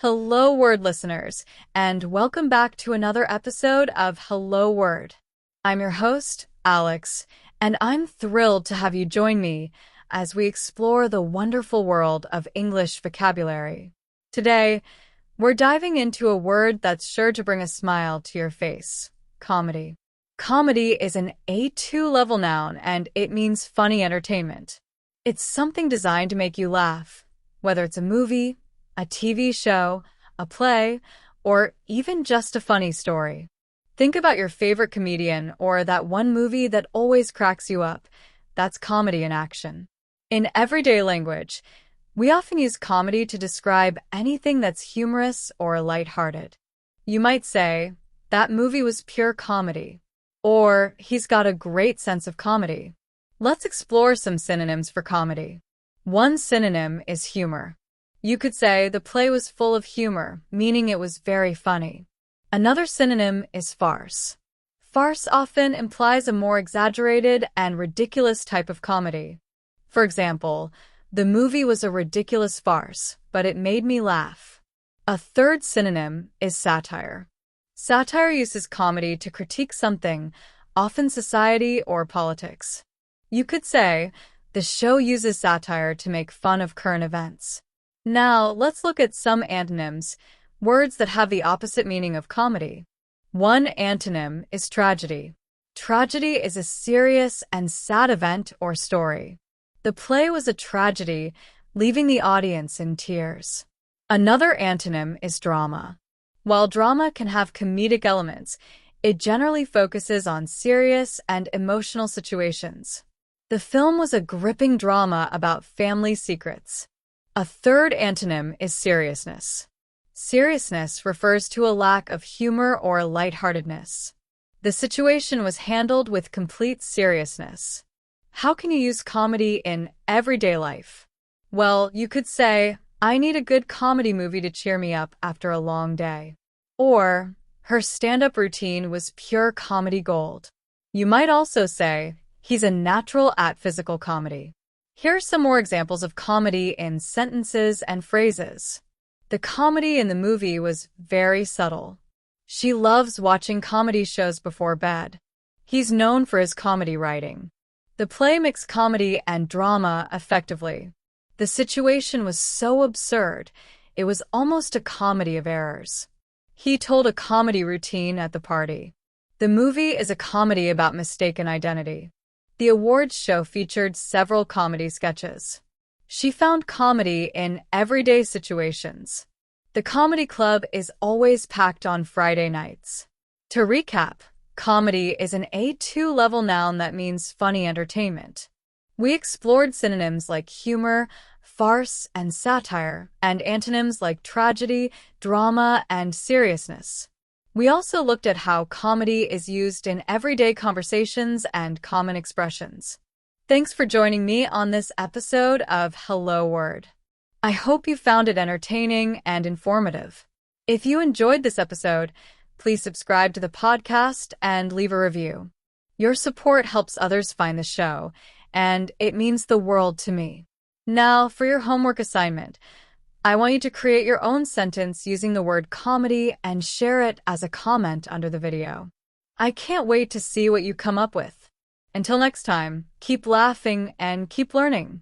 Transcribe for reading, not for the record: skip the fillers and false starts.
Hello, word listeners, and welcome back to another episode of Hello Word. I'm your host, Alex, and I'm thrilled to have you join me as we explore the wonderful world of English vocabulary. Today, we're diving into a word that's sure to bring a smile to your face: comedy. Comedy is an A2 level noun, and it means funny entertainment. It's something designed to make you laugh, whether it's a movie, a TV show, a play, or even just a funny story. Think about your favorite comedian or that one movie that always cracks you up. That's comedy in action. In everyday language, we often use comedy to describe anything that's humorous or lighthearted. You might say, "That movie was pure comedy," or "He's got a great sense of comedy." Let's explore some synonyms for comedy. One synonym is humor. You could say the play was full of humor, meaning it was very funny. Another synonym is farce. Farce often implies a more exaggerated and ridiculous type of comedy. For example, the movie was a ridiculous farce, but it made me laugh. A third synonym is satire. Satire uses comedy to critique something, often society or politics. You could say, the show uses satire to make fun of current events. Now, let's look at some antonyms, words that have the opposite meaning of comedy. One antonym is tragedy. Tragedy is a serious and sad event or story. The play was a tragedy, leaving the audience in tears. Another antonym is drama. While drama can have comedic elements, it generally focuses on serious and emotional situations. The film was a gripping drama about family secrets. A third antonym is seriousness. Seriousness refers to a lack of humor or lightheartedness. The situation was handled with complete seriousness. How can you use comedy in everyday life? Well, you could say, "I need a good comedy movie to cheer me up after a long day." Or, "Her stand-up routine was pure comedy gold." You might also say, "He's a natural at physical comedy." Here are some more examples of comedy in sentences and phrases. The comedy in the movie was very subtle. She loves watching comedy shows before bed. He's known for his comedy writing. The play mixed comedy and drama effectively. The situation was so absurd, it was almost a comedy of errors. He told a comedy routine at the party. The movie is a comedy about mistaken identity. The awards show featured several comedy sketches. She found comedy in everyday situations. The comedy club is always packed on Friday nights. To recap, comedy is an A2 level noun that means funny entertainment. We explored synonyms like humor, farce, and satire, and antonyms like tragedy, drama, and seriousness. We also looked at how comedy is used in everyday conversations and common expressions. Thanks for joining me on this episode of Hello Word. I hope you found it entertaining and informative. If you enjoyed this episode, please subscribe to the podcast and leave a review. Your support helps others find the show, and it means the world to me. Now, for your homework assignment, I want you to create your own sentence using the word comedy and share it as a comment under the video. I can't wait to see what you come up with. Until next time, keep laughing and keep learning.